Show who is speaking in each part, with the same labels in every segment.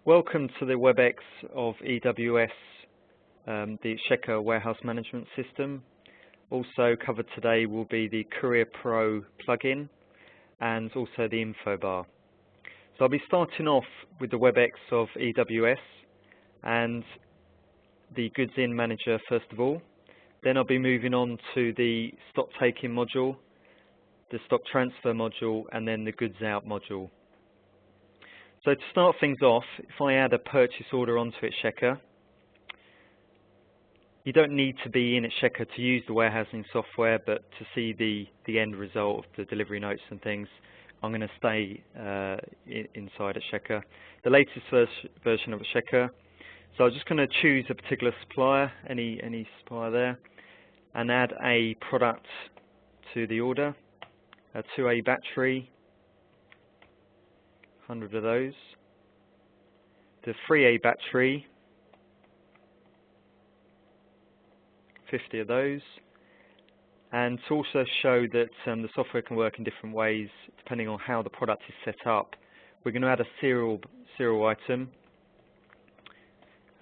Speaker 1: Welcome to the WebEx of EWS, the Exchequer Warehouse Management System. Also covered today will be the Courier Pro plugin and also the info bar. So I'll be starting off with the WebEx of EWS and the Goods In Manager first of all. Then I'll be moving on to the stock taking module, the stock transfer module, and then the goods out module. So to start things off, if I add a purchase order onto Exchequer, you don't need to be in Exchequer to use the warehousing software, but to see the end result of the delivery notes and things, I'm going to stay inside Exchequer. The latest version of Exchequer. So I'm just going to choose a particular supplier, any supplier there, and add a product to the order, a 2A battery, 100 of those, the 3A battery, 50 of those, and to also show that the software can work in different ways depending on how the product is set up, we're going to add a serial item.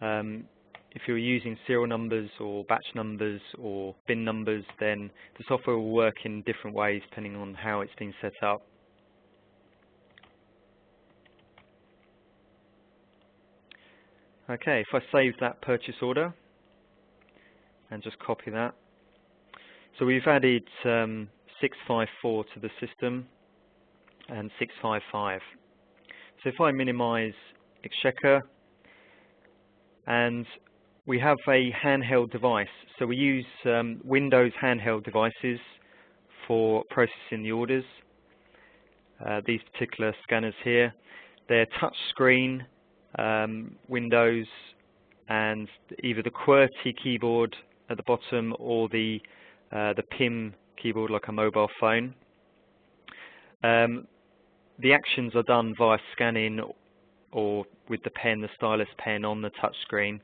Speaker 1: If you're using serial numbers or batch numbers or bin numbers, then the software will work in different ways depending on how it's been set up. Okay, if I save that purchase order and just copy that. So we've added 654 to the system and 655. So if I minimize Exchequer, and we have a handheld device. So we use Windows handheld devices for processing the orders. These particular scanners here, they're touch screen Windows, and either the QWERTY keyboard at the bottom or the PIM keyboard like a mobile phone. The actions are done via scanning or with the pen, the stylus pen on the touch screen.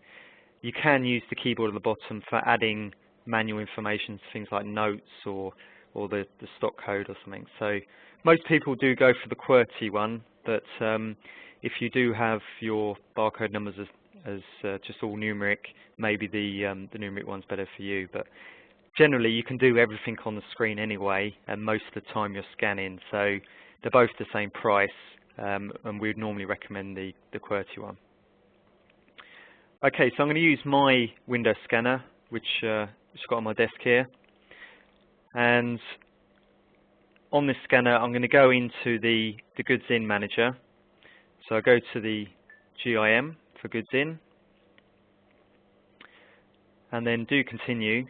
Speaker 1: You can use the keyboard at the bottom for adding manual information to things like notes or the stock code or something. So most people do go for the QWERTY one, but if you do have your barcode numbers as just all numeric, maybe the numeric one's better for you. But generally, you can do everything on the screen anyway, and most of the time you're scanning. So they're both the same price, and we'd normally recommend the QWERTY one. Okay, so I'm going to use my Windows scanner, which I've got on my desk here. And on this scanner, I'm going to go into the Goods In Manager. So I go to the GIM for Goods In, and then do continue,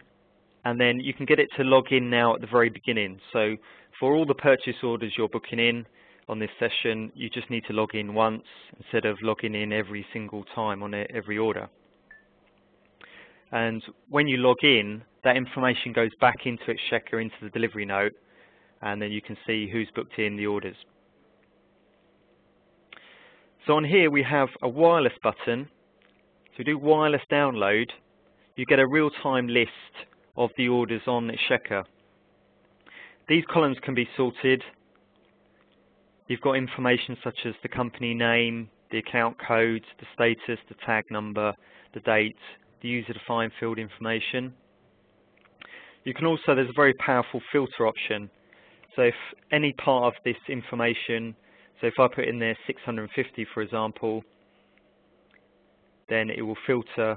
Speaker 1: and then you can get it to log in now at the very beginning. So for all the purchase orders you're booking in on this session, you just need to log in once instead of logging in every single time on every order. And when you log in, that information goes back into Exchequer, into the delivery note, and then you can see who's booked in the orders. So on here we have a wireless button. So we do wireless download, you get a real-time list of the orders on Exchequer. These columns can be sorted. You've got information such as the company name, the account code, the status, the tag number, the date, the user-defined field information. You can also, there's a very powerful filter option. So if any part of this information, so if I put in there 650 for example, then it will filter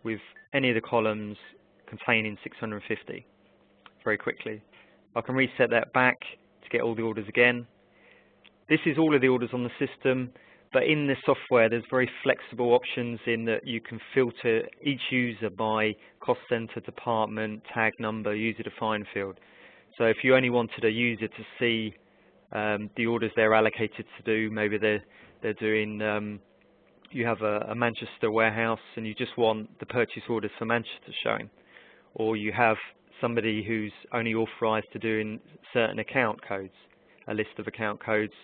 Speaker 1: with any of the columns containing 650 very quickly. I can reset that back to get all the orders again. This is all of the orders on the system, but in the software there's very flexible options in that you can filter each user by cost center, department, tag number, user defined field. So if you only wanted a user to see the orders they're allocated to do, maybe they're doing, you have a Manchester warehouse and you just want the purchase orders for Manchester showing, or you have somebody who's only authorized to do in certain account codes, a list of account codes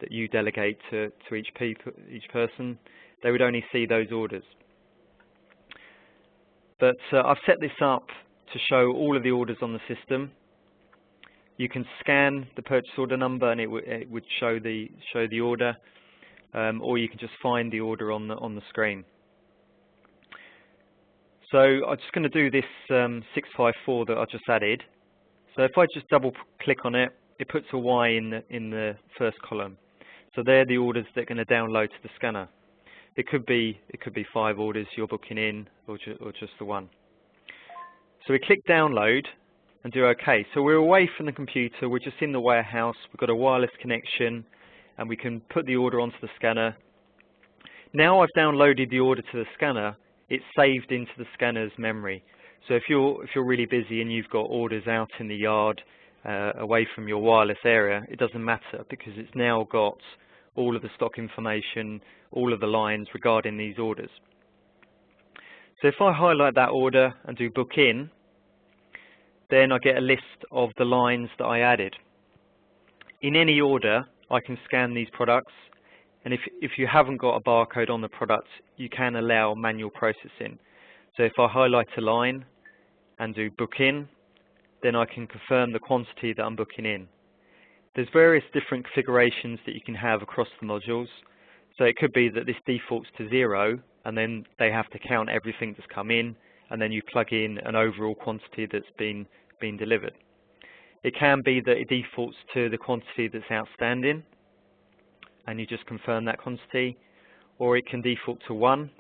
Speaker 1: that you delegate to each person, they would only see those orders. But I've set this up to show all of the orders on the system. You can scan the purchase order number and it would show the order. or you can just find the order on the screen. So I'm just going to do this 654 that I just added. So if I just double click on it, it puts a Y in the first column. So they're the orders that are going to download to the scanner. It could be 5 orders you're booking in, or just the one. So we click download and do OK. So we're away from the computer, we're just in the warehouse, we've got a wireless connection, and we can put the order onto the scanner. Now I've downloaded the order to the scanner, it's saved into the scanner's memory. So if you're really busy and you've got orders out in the yard, away from your wireless area, it doesn't matter because it's now got all of the stock information, all of the lines regarding these orders. So if I highlight that order and do book in, then I get a list of the lines that I added. In any order, I can scan these products, and if you haven't got a barcode on the product, you can allow manual processing. So if I highlight a line and do book in, then I can confirm the quantity that I'm booking in. There's various different configurations that you can have across the modules. So it could be that this defaults to 0, and then they have to count everything that's come in, and then you plug in an overall quantity that's been delivered. It can be that it defaults to the quantity that's outstanding, and you just confirm that quantity, or it can default to 1.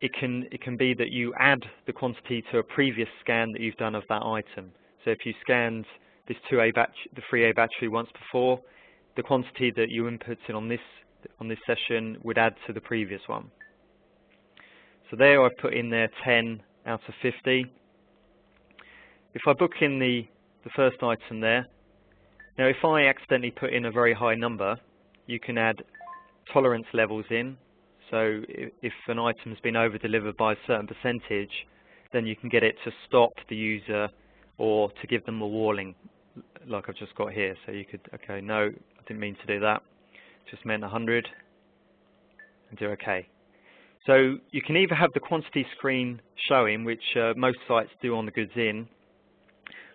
Speaker 1: It can be that you add the quantity to a previous scan that you've done of that item. So if you scanned this 2A the 3A battery once before, the quantity that you inputted on this session would add to the previous one. So there I've put in there 10 out of 50. If I book in the first item there, now if I accidentally put in a very high number, you can add tolerance levels in. So if an item's been over-delivered by a certain percentage, then you can get it to stop the user or to give them a warning, like I've just got here. So you could, okay, no, I didn't mean to do that. Just meant 100, and do OK. So you can either have the quantity screen showing, which most sites do on the goods in,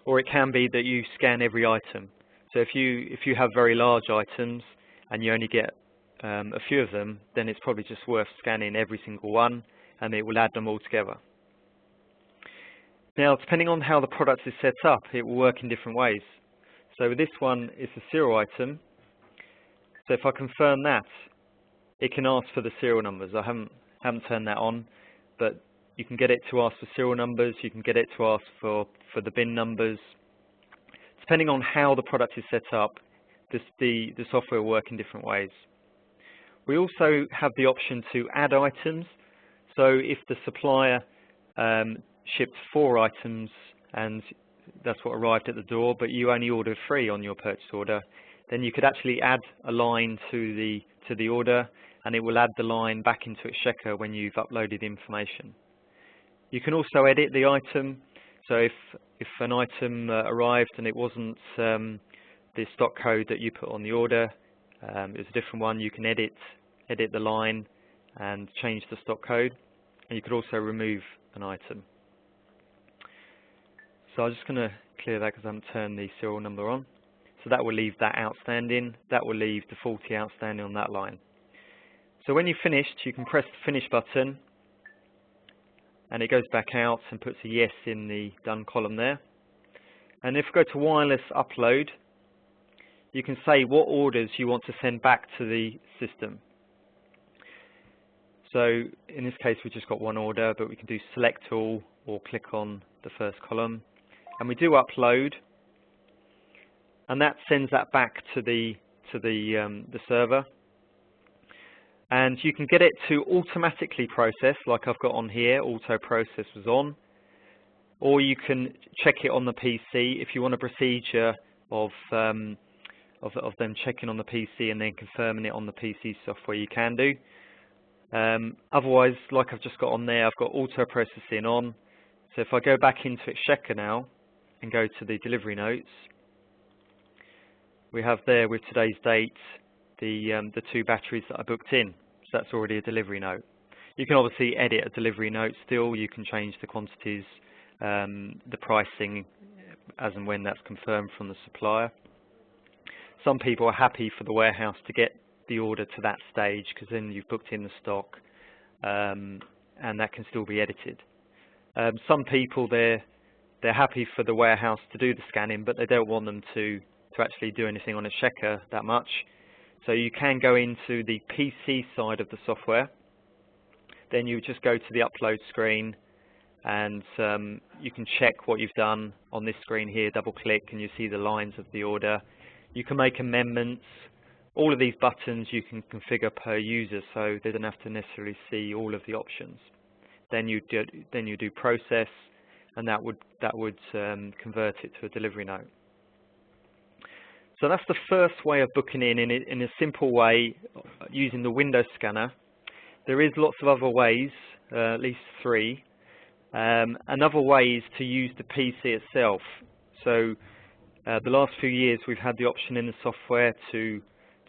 Speaker 1: or it can be that you scan every item. So if you have very large items and you only get a few of them, then it's probably just worth scanning every single one, and it will add them all together. Now, depending on how the product is set up, it will work in different ways. So this one is a serial item. So if I confirm that, it can ask for the serial numbers. I haven't turned that on, but you can get it to ask for serial numbers. You can get it to ask for the bin numbers. Depending on how the product is set up, the software will work in different ways. We also have the option to add items. So if the supplier shipped 4 items and that's what arrived at the door, but you only ordered 3 on your purchase order, then you could actually add a line to the order, and it will add the line back into Exchequer when you've uploaded the information. You can also edit the item. So if an item arrived and it wasn't the stock code that you put on the order, it was a different one, you can edit the line and change the stock code, and you could also remove an item. So I'm just going to clear that because I haven't turned the serial number on. So that will leave that outstanding, that will leave the 40 outstanding on that line. So when you've finished, you can press the finish button, and it goes back out and puts a yes in the done column there. And if we go to wireless upload, you can say what orders you want to send back to the system. So in this case, we've just got one order, but we can do select all or click on the first column. And we do upload, and that sends that back to the server. And you can get it to automatically process, like I've got on here, auto process was on. Or you can check it on the PC if you want a procedure of them checking on the PC and then confirming it on the PC software, you can do. Otherwise, like I've just got on there, I've got auto processing on. So if I go back into Exchequer now and go to the delivery notes, we have there with today's date the 2 batteries that I booked in. So that's already a delivery note. You can obviously edit a delivery note still. You can change the quantities, the pricing as and when that's confirmed from the supplier. some people are happy for the warehouse to get the order to that stage because then you've booked in the stock, and that can still be edited. Some people, they're happy for the warehouse to do the scanning, but they don't want them to actually do anything on Exchequer that much. So you can go into the PC side of the software. Then you just go to the upload screen, and you can check what you've done on this screen here. Double click and you see the lines of the order. You can make amendments. All of these buttons you can configure per user, so they don't have to necessarily see all of the options. Then you do process, and that would convert it to a delivery note. So that's the first way of booking in a simple way, using the window scanner. There is lots of other ways, at least 3. Another way is to use the PC itself. So the last few years we've had the option in the software to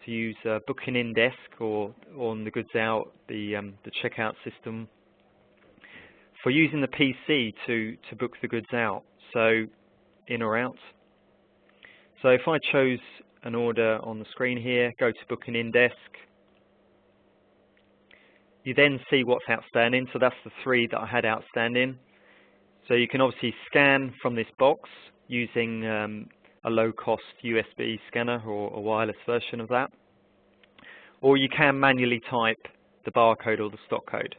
Speaker 1: use booking in desk, or on the goods out, the checkout system, for using the PC to book the goods out, so in or out. So if I chose an order on the screen here, go to booking in desk, you then see what's outstanding. So that's the 3 that I had outstanding. So you can obviously scan from this box using a low-cost USB scanner or a wireless version of that, or you can manually type the barcode or the stock code.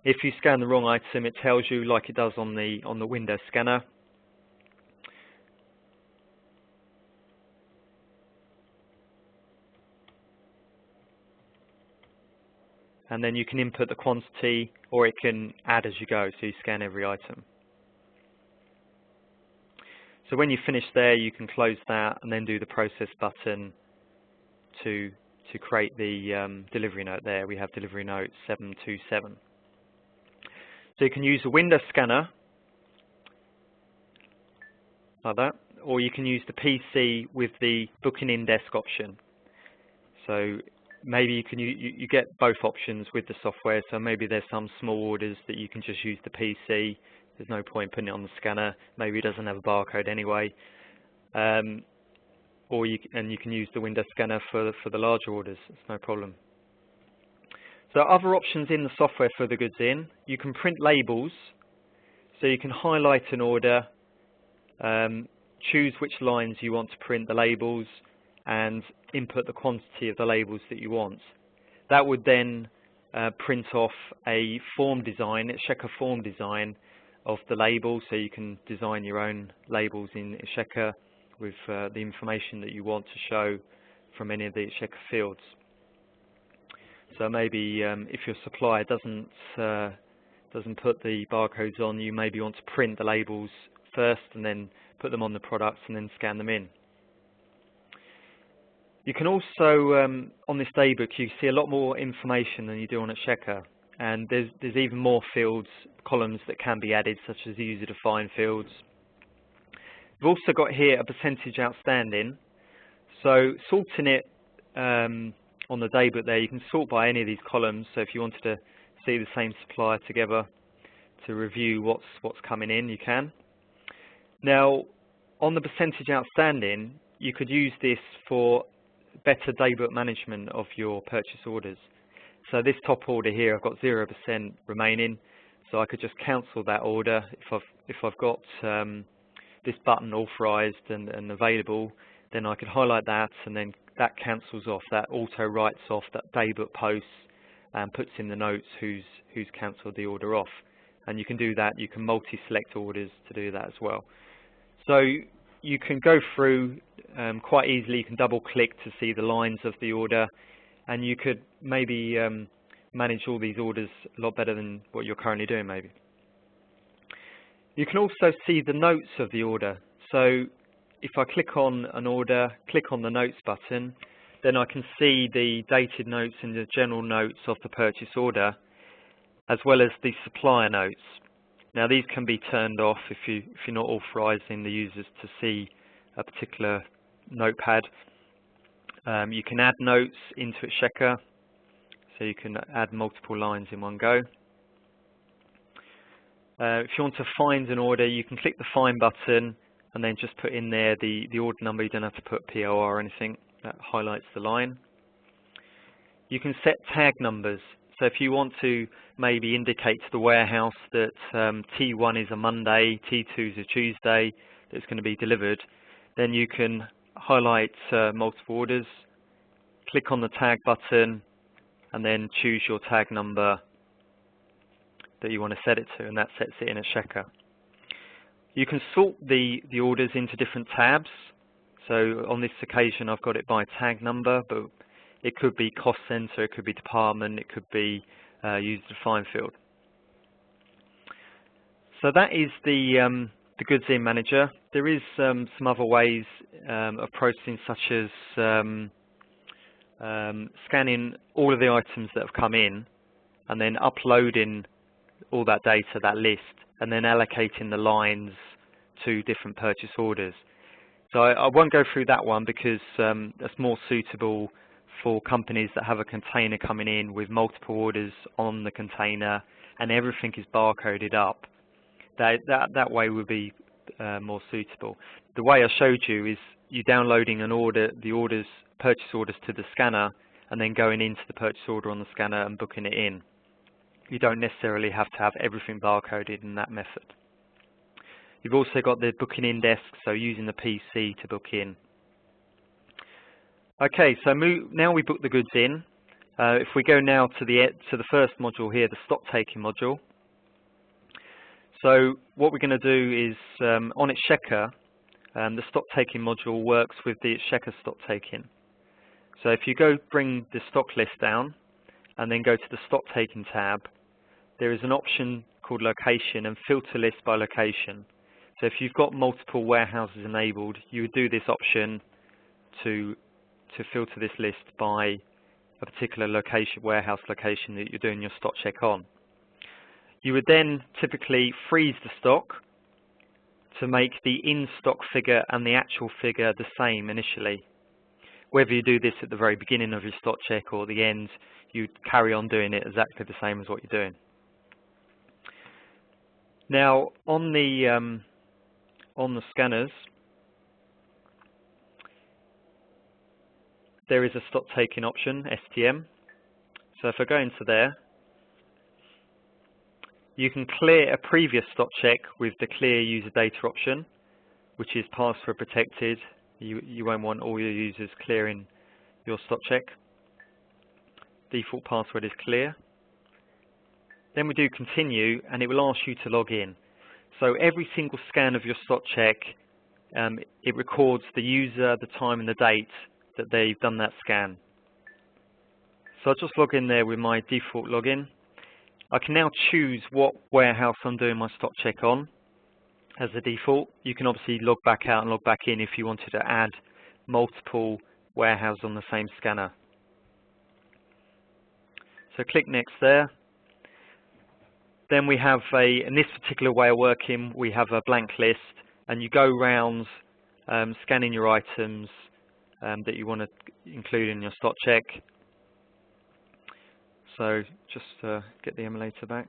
Speaker 1: If you scan the wrong item, it tells you, like it does on the Windows scanner. And then you can input the quantity, or it can add as you go, so you scan every item. So when you finish there, you can close that and then do the process button to create the delivery note there. We have delivery note 727. So you can use a Windows scanner like that, or you can use the PC with the booking in desk option. So maybe you get both options with the software. So maybe there's some small orders that you can just use the PC. There's no point putting it on the scanner. Maybe it doesn't have a barcode anyway. Or you can use the Windows scanner for the larger orders. It's no problem. So other options in the software for the goods in, you can print labels. So you can highlight an order, choose which lines you want to print the labels, and input the quantity of the labels that you want. That would then print off a form design, Exchequer form design of the label, so you can design your own labels in Exchequer with the information that you want to show from any of the Exchequer fields. So maybe if your supplier doesn't put the barcodes on, you maybe want to print the labels first and then put them on the products and then scan them in. You can also, on this daybook, you see a lot more information than you do on Exchequer, and there's even more fields, columns that can be added, such as user-defined fields. We've also got here a percentage outstanding. So sorting it on the daybook there, you can sort by any of these columns. So if you wanted to see the same supplier together to review what's coming in, you can. Now, on the percentage outstanding, you could use this for better daybook management of your purchase orders. So this top order here, I've got 0% remaining, so I could just cancel that order if I've got this button authorized and available. Then I could highlight that, and then that cancels off, that auto writes off that daybook post and puts in the notes who's cancelled the order off. And you can do that. You can multi-select orders to do that as well. So you can go through quite easily. You can double click to see the lines of the order, and you could maybe manage all these orders a lot better than what you're currently doing maybe. You can also see the notes of the order. So if I click on an order, click on the notes button, then I can see the dated notes and the general notes of the purchase order, as well as the supplier notes. Now these can be turned off if you're not authorizing the users to see a particular notepad. You can add notes into Exchequer, so you can add multiple lines in one go. If you want to find an order, you can click the find button, and then just put in there the order number. You don't have to put POR or anything. That highlights the line. You can set tag numbers. So if you want to maybe indicate to the warehouse that T1 is a Monday, T2 is a Tuesday that's going to be delivered, then you can highlight multiple orders, click on the tag button, and then choose your tag number that you want to set it to, and that sets it in Exchequer. You can sort the orders into different tabs. So on this occasion I've got it by tag number, but it could be cost center, it could be department, it could be user defined field. So that is the goods in manager. There is some other ways of processing, such as scanning all of the items that have come in and then uploading all that data, that list, and then allocating the lines to different purchase orders. So I won't go through that one because that's more suitable for companies that have a container coming in with multiple orders on the container and everything is barcoded up. That way would be more suitable. The way I showed you is you downloading an order, purchase orders to the scanner, and then going into the purchase order on the scanner and booking it in. You don't necessarily have to have everything barcoded in that method. You've also got the booking in desk, so using the PC to book in. Okay, so now we book the goods in. If we go now to the first module here, the stock taking module. So what we're going to do is on Exchequer, the stock taking module works with the Exchequer stock taking. So if you go bring the stock list down and then go to the stock taking tab, there is an option called location and filter list by location. So if you've got multiple warehouses enabled, you would do this option to filter this list by a particular location, warehouse location that you're doing your stock check on. You would then typically freeze the stock to make the in-stock figure and the actual figure the same initially. Whether you do this at the very beginning of your stock check or the end, you carry on doing it exactly the same as what you're doing. Now on the scanners, there is a stock taking option, STM. So if I go into there, you can clear a previous stock check with the clear user data option, which is password protected. You won't want all your users clearing your stock check. Default password is clear. Then we do continue, and it will ask you to log in. So every single scan of your stock check, it records the user, the time and the date that they've done that scan. So I'll just log in there with my default login. I can now choose what warehouse I'm doing my stock check on as a default. You can obviously log back out and log back in if you wanted to add multiple warehouses on the same scanner. So click next there. Then we have in this particular way of working, we have a blank list, and you go round scanning your items that you want to include in your stock check. So just get the emulator back.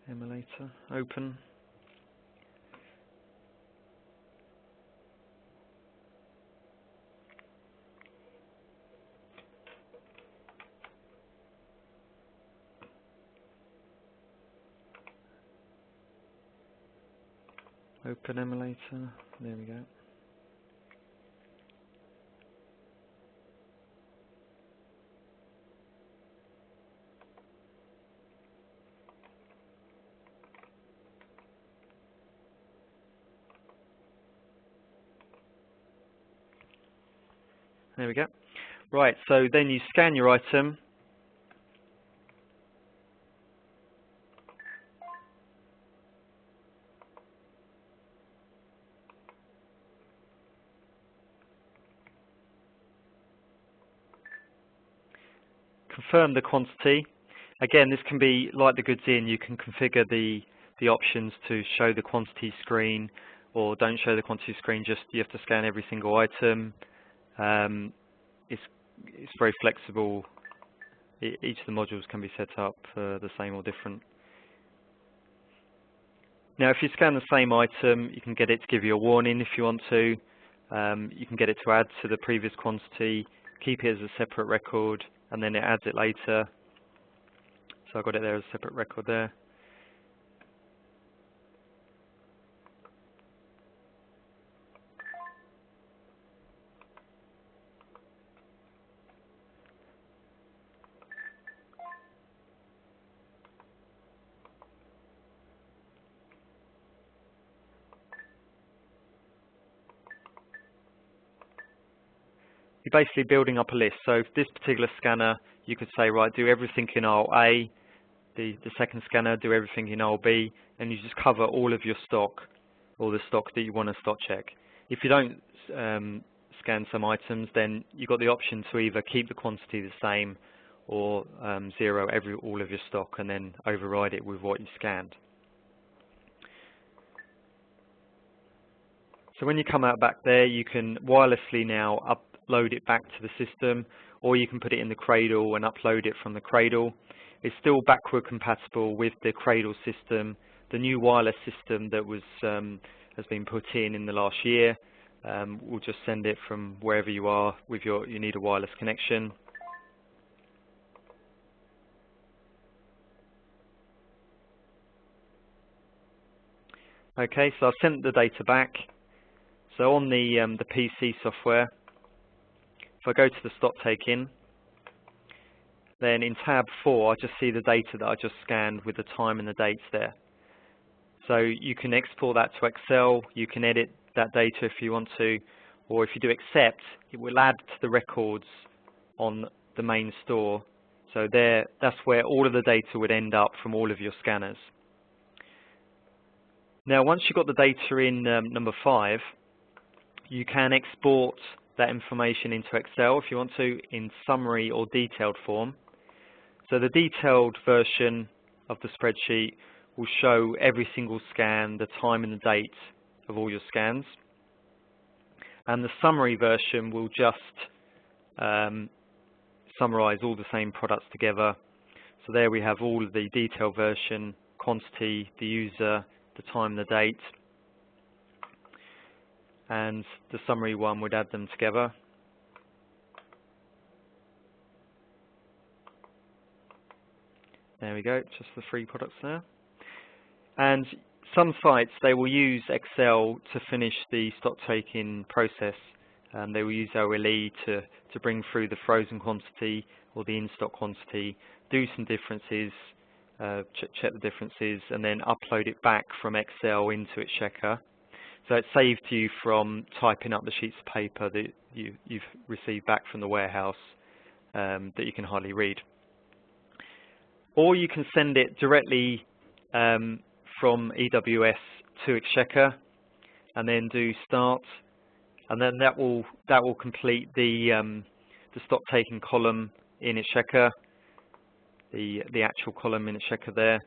Speaker 1: Emulator, open. Open emulator, there we go. There we go. Right, so then you scan your item. Confirm the quantity. Again, this can be like the goods in, you can configure the options to show the quantity screen, or don't show the quantity screen, just you have to scan every single item. It's very flexible. Each of the modules can be set up the same or different. Now, if you scan the same item, you can get it to give you a warning if you want to. You can get it to add to the previous quantity, keep it as a separate record, and then it adds it later. So I got it there as a separate record there. You're basically building up a list. So this particular scanner, you could say, right, do everything in aisle A. The second scanner, do everything in aisle B, and you just cover all of your stock, or the stock that you want to stock check. If you don't scan some items, then you've got the option to either keep the quantity the same or zero all of your stock and then override it with what you scanned. So when you come out back there, you can wirelessly now upload it back to the system, or you can put it in the cradle and upload it from the cradle. It's still backward compatible with the cradle system. The new wireless system that has been put in the last year will just send it from wherever you are with you need a wireless connection. Okay, so I've sent the data back. So on the PC software, if I go to the stock take-in, then in tab 4, I just see the data that I just scanned with the time and the dates there. So you can export that to Excel, you can edit that data if you want to, or if you do accept, it will add to the records on the main store. So that's where all of the data would end up from all of your scanners. Now once you've got the data in number 5, you can export that information into Excel if you want to in summary or detailed form. So the detailed version of the spreadsheet will show every single scan, the time and the date of all your scans. And the summary version will just summarize all the same products together. So there we have all of the detailed version, quantity, the user, the time, the date. And the summary one would add them together. There we go, just the 3 products there. And some sites, they will use Excel to finish the stock taking process. They will use OLE to bring through the frozen quantity or the in-stock quantity, do some differences, check the differences, and then upload it back from Excel into Exchequer. So it saved you from typing up the sheets of paper that you've received back from the warehouse that you can hardly read. Or you can send it directly from EWS to Exchequer and then do start, and then that will complete the stock taking column in Exchequer, the actual column in Exchequer there.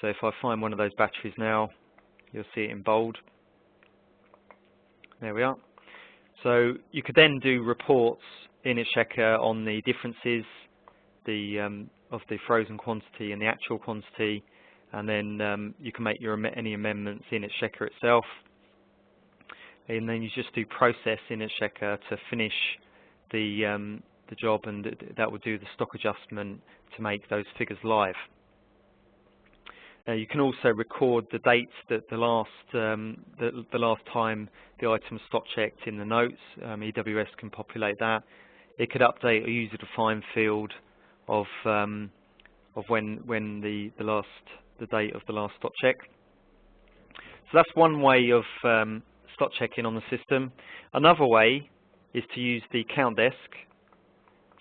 Speaker 1: So if I find one of those batteries now, you'll see it in bold. There we are. So you could then do reports in Exchequer on the differences of the frozen quantity and the actual quantity, and then you can make any amendments in Exchequer itself. And then you just do process in Exchequer to finish the job, and that will do the stock adjustment to make those figures live. You can also record the dates that the last time the item was stock checked in the notes. EWS can populate that. It could update a user-defined field of when the date of the last stock check. So that's one way of stock checking on the system. Another way is to use the count desk.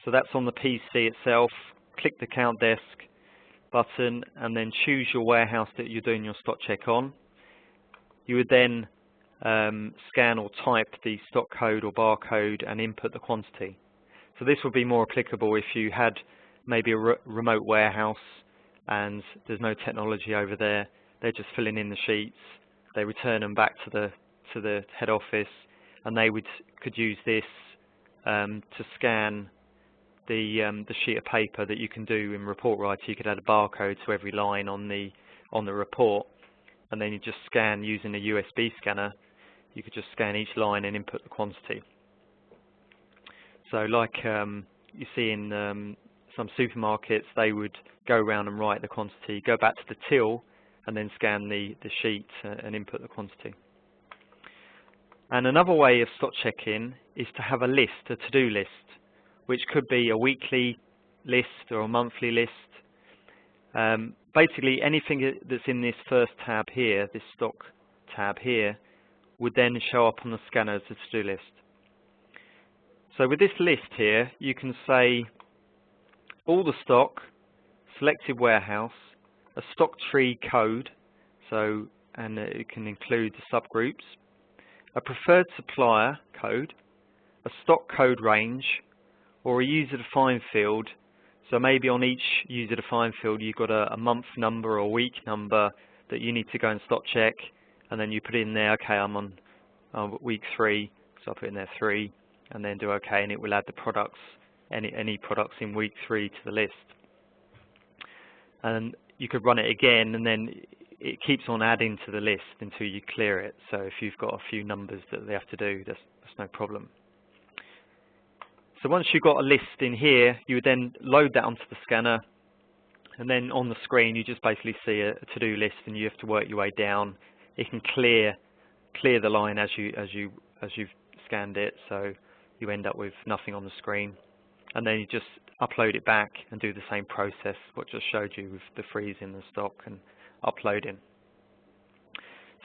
Speaker 1: So that's on the PC itself. Click the count desk button and then choose your warehouse that you're doing your stock check on. You would then scan or type the stock code or barcode and input the quantity. So this would be more applicable if you had maybe a remote warehouse and there's no technology over there. They're just filling in the sheets they return them back to the head office, and they could use this to scan the sheet of paper that you can do in Report Writer. You could add a barcode to every line on the report, and then you just scan using a USB scanner. You could just scan each line and input the quantity. So like you see in some supermarkets, they would go around and write the quantity, go back to the till, and then scan the sheet and input the quantity. And another way of stock checking is to have a list, a to-do list, which could be a weekly list or a monthly list. Basically, anything that's in this first tab here, this stock tab here, would then show up on the scanner as a to-do list. So with this list here, you can say all the stock, selected warehouse, a stock tree code, and it can include the subgroups, a preferred supplier code, a stock code range, or a user-defined field. So maybe on each user-defined field you've got a month number or a week number that you need to go and stock check, and then you put in there, okay, I'm on week 3, so I'll put in there 3, and then do okay, and it will add the products, any products in week 3 to the list. And you could run it again, and then it keeps on adding to the list until you clear it. So if you've got a few numbers that they have to do, that's no problem. So once you've got a list in here, you would then load that onto the scanner, and then on the screen you just basically see a to-do list, and you have to work your way down. It can clear the line as you've scanned it, so you end up with nothing on the screen, and then you just upload it back and do the same process what I just showed you with the freezing the stock and uploading.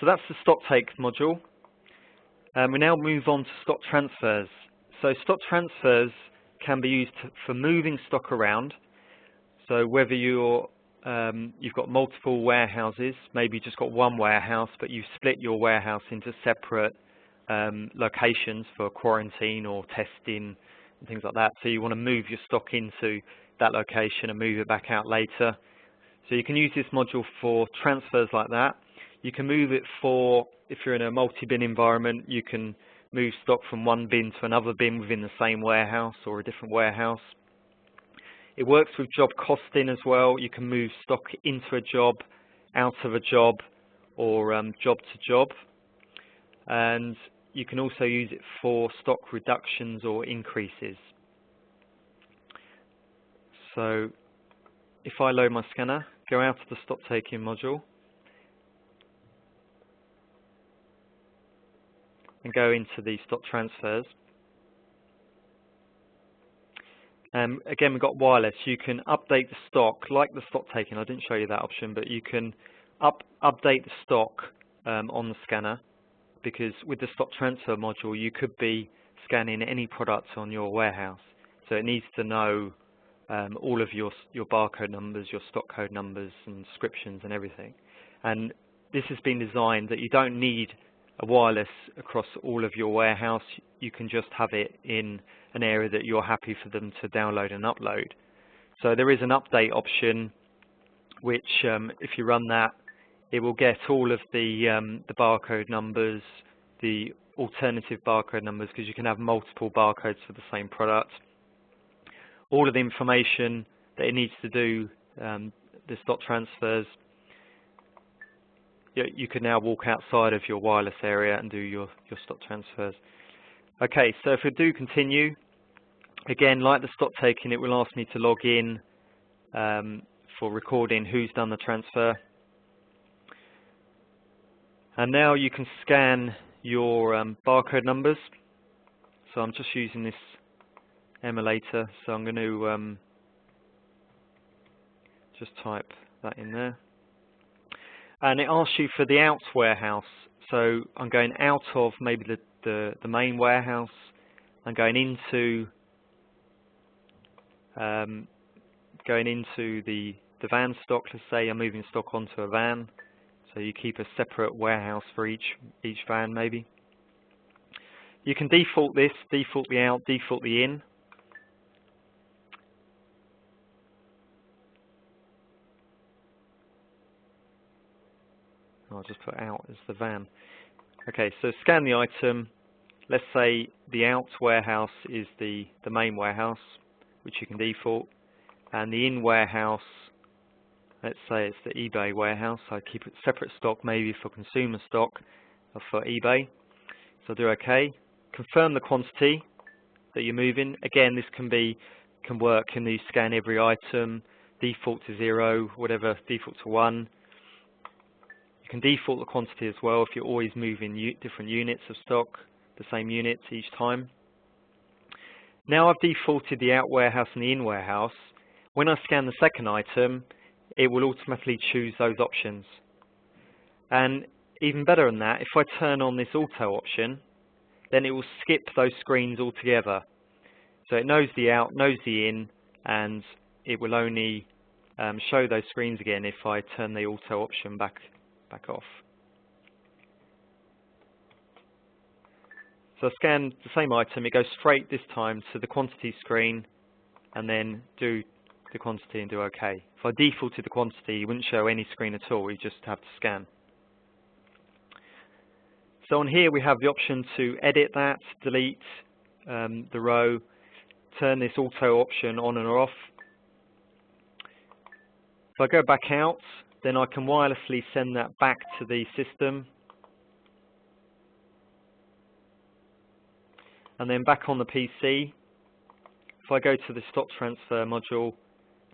Speaker 1: So that's the stock take module. We now move on to stock transfers. So stock transfers can be used for moving stock around. So whether you've got multiple warehouses, maybe you just got one warehouse, but you've split your warehouse into separate locations for quarantine or testing and things like that. So you want to move your stock into that location and move it back out later. So you can use this module for transfers like that. You can move it for, if you're in a multi-bin environment, you can move stock from one bin to another bin within the same warehouse or a different warehouse. It works with job costing as well. You can move stock into a job, out of a job, or job to job. And you can also use it for stock reductions or increases. So if I load my scanner, go out of the stock taking module, and go into the stock transfers. Again, we've got wireless. You can update the stock, like the stock taking. I didn't show you that option, but you can update the stock on the scanner, because with the stock transfer module, you could be scanning any products on your warehouse. So it needs to know all of your barcode numbers, your stock code numbers, and descriptions and everything. And this has been designed that you don't need a wireless across all of your warehouse. You can just have it in an area that you're happy for them to download and upload. So there is an update option, which if you run that, it will get all of the barcode numbers, the alternative barcode numbers, because you can have multiple barcodes for the same product. All of the information that it needs to do the stock transfers. You can now walk outside of your wireless area and do your stock transfers. Okay, so if we do continue, again, like the stock taking, it will ask me to log in for recording who's done the transfer. And now you can scan your barcode numbers. So I'm just using this emulator, so I'm going to just type that in there. And it asks you for the out warehouse. So I'm going out of maybe the main warehouse. I'm going into the van stock. Let's say I'm moving stock onto a van. So you keep a separate warehouse for each van maybe. You can default this, default the out, default the in. I'll just put out as the van. Okay, so scan the item. Let's say the out warehouse is the main warehouse, which you can default, and the in warehouse, let's say it's the eBay warehouse. I keep it separate stock, maybe for consumer stock or for eBay. So do OK. Confirm the quantity that you're moving. Again, this can work. Can you scan every item? Default to 0, whatever. Default to 1. You can default the quantity as well if you're always moving different units of stock, the same units each time. Now I've defaulted the out warehouse and the in warehouse. When I scan the second item, it will automatically choose those options. And even better than that, if I turn on this auto option, then it will skip those screens altogether. So it knows the out, knows the in, and it will only show those screens again if I turn the auto option back off. So I scan the same item, it goes straight this time to the quantity screen, and then do the quantity and do OK. If I defaulted the quantity, you wouldn't show any screen at all, you just have to scan. So on here we have the option to edit that, delete the row, turn this auto option on and off. If I go back out, then I can wirelessly send that back to the system. And then back on the PC, if I go to the stock transfer module,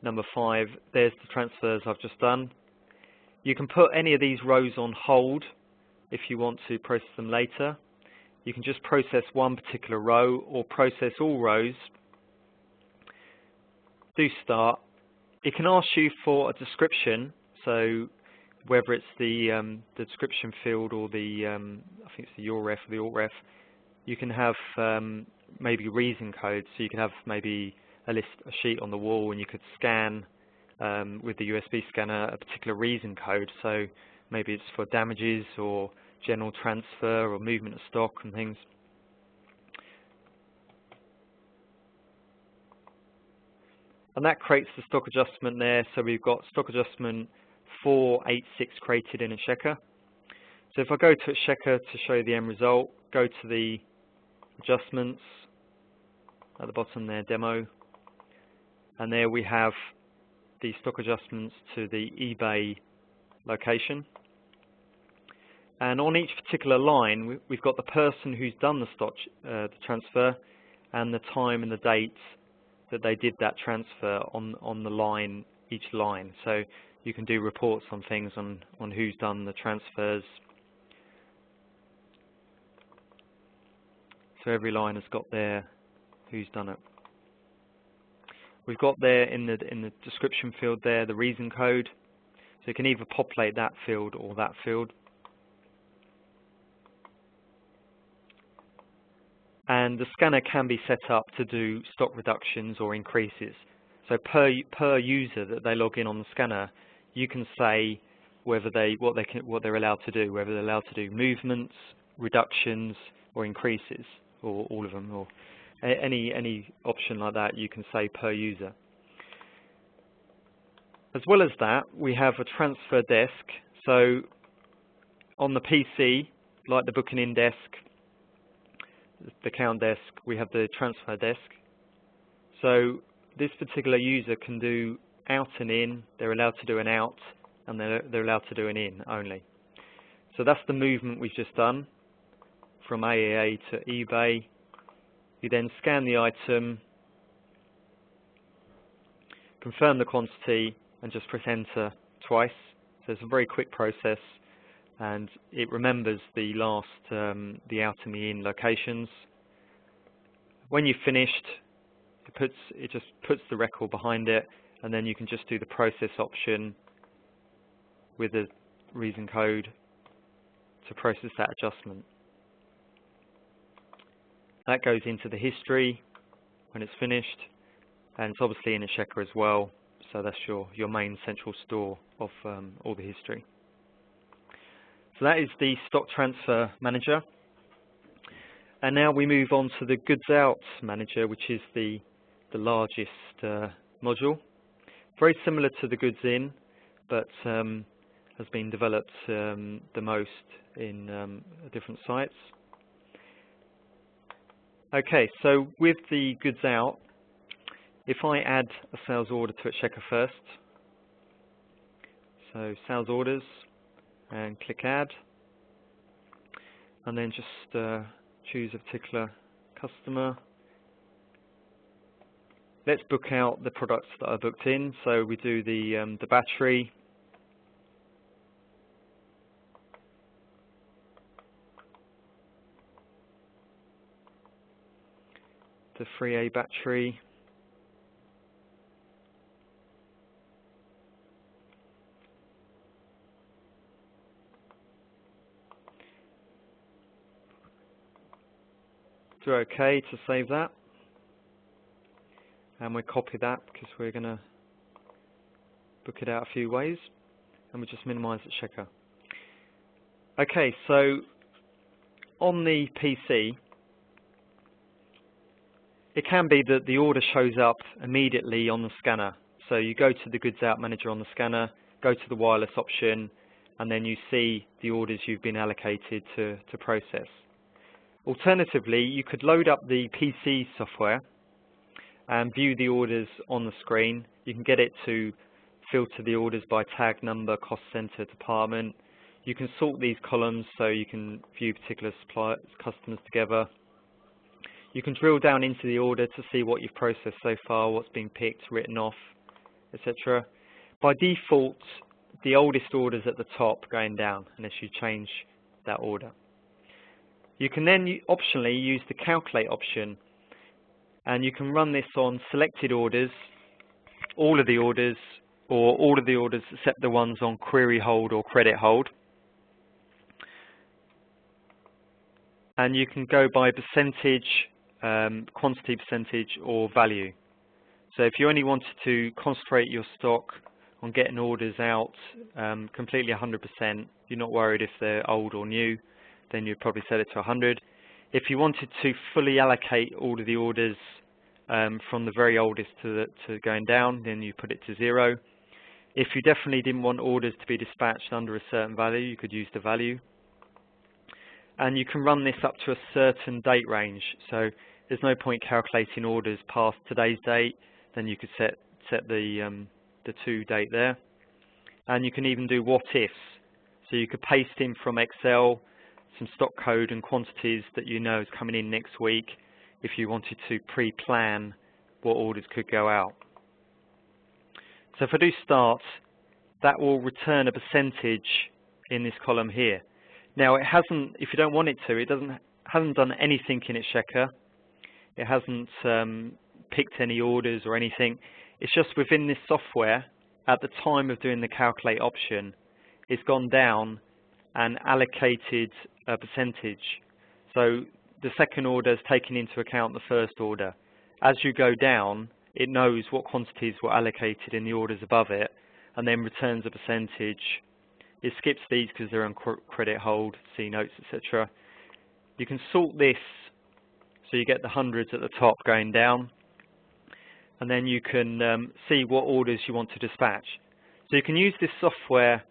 Speaker 1: number 5, there's the transfers I've just done. You can put any of these rows on hold if you want to process them later. You can just process one particular row or process all rows. Do start. It can ask you for a description, so whether it's the description field or the I think it's the URF or the ALTREF, you can have maybe reason codes. So you can have maybe a sheet on the wall, and you could scan with the USB scanner a particular reason code. So maybe it's for damages or general transfer or movement of stock and things. And that creates the stock adjustment there. So we've got stock adjustment 486 created in Exchequer. So if I go to Exchequer to show you the end result, go to the adjustments at the bottom there, demo, and there we have the stock adjustments to the eBay location. And on each particular line, we've got the person who's done the stock the transfer and the time and the date that they did that transfer on the line, each line. So you can do reports on things on who's done the transfers. So every line has got there who's done it. We've got there in the description field there the reason code. So you can either populate that field or that field. And the scanner can be set up to do stock reductions or increases. So per user that they log in on the scanner, you can say whether what they're allowed to do, whether they're allowed to do movements, reductions, or increases, or all of them, or any option like that. You can say per user. As well as that, we have a transfer desk. So on the PC, like the booking in desk, the count desk, we have the transfer desk. So this particular user can do out and in. They're allowed to do an out, and they're allowed to do an in only. So that's the movement we've just done from AAA to eBay. You then scan the item, confirm the quantity, and just press enter twice. So it's a very quick process, and it remembers the last, the out and the in locations. When you've finished, it just puts the record behind it, and then you can just do the process option with the reason code to process that adjustment. That goes into the history when it's finished, and it's obviously in Exchequer as well, so that's your main central store of all the history. So that is the stock transfer manager. And now we move on to the goods out manager, which is the largest module. Very similar to the goods in, but a has been developed the most in different sites. Okay, so with the goods out, if I add a sales order to Exchequer first, so sales orders, and click add, and then just choose a particular customer. Let's book out the products that are booked in. So we do the battery, the 3A battery, do OK to save that, and we copy that because we're going to book it out a few ways, and we just minimize Exchequer. Okay, so on the PC, it can be that the order shows up immediately on the scanner. So you go to the goods out manager on the scanner, go to the wireless option, and then you see the orders you've been allocated to process. Alternatively, you could load up the PC software and view the orders on the screen. You can get it to filter the orders by tag number, cost center, department. You can sort these columns so you can view particular suppliers, customers together. You can drill down into the order to see what you've processed so far, what's been picked, written off, etc. By default, the oldest order's at the top going down unless you change that order. You can then optionally use the calculate option, and you can run this on selected orders, all of the orders, or all of the orders except the ones on query hold or credit hold. And you can go by percentage, quantity percentage, or value. So if you only wanted to concentrate your stock on getting orders out completely 100%, you're not worried if they're old or new, then you'd probably set it to 100. If you wanted to fully allocate all of the orders from the very oldest to going down, then you put it to 0. If you definitely didn't want orders to be dispatched under a certain value, you could use the value. And you can run this up to a certain date range. So there's no point calculating orders past today's date. Then you could set the to date there. And you can even do what ifs. So you could paste in from Excel some stock code and quantities that you know is coming in next week if you wanted to pre-plan what orders could go out. So if I do start, that will return a percentage in this column here. Now it hasn't, if you don't want it to, it hasn't done anything in Exchequer. It hasn't picked any orders or anything. It's just within this software, at the time of doing the calculate option, it's gone down and allocated a percentage. So the second order is taking into account the first order. As you go down, it knows what quantities were allocated in the orders above it, and then returns a percentage. It skips these because they're on credit hold, C notes, etc. You can sort this so you get the hundreds at the top going down, and then you can see what orders you want to dispatch. So you can use this software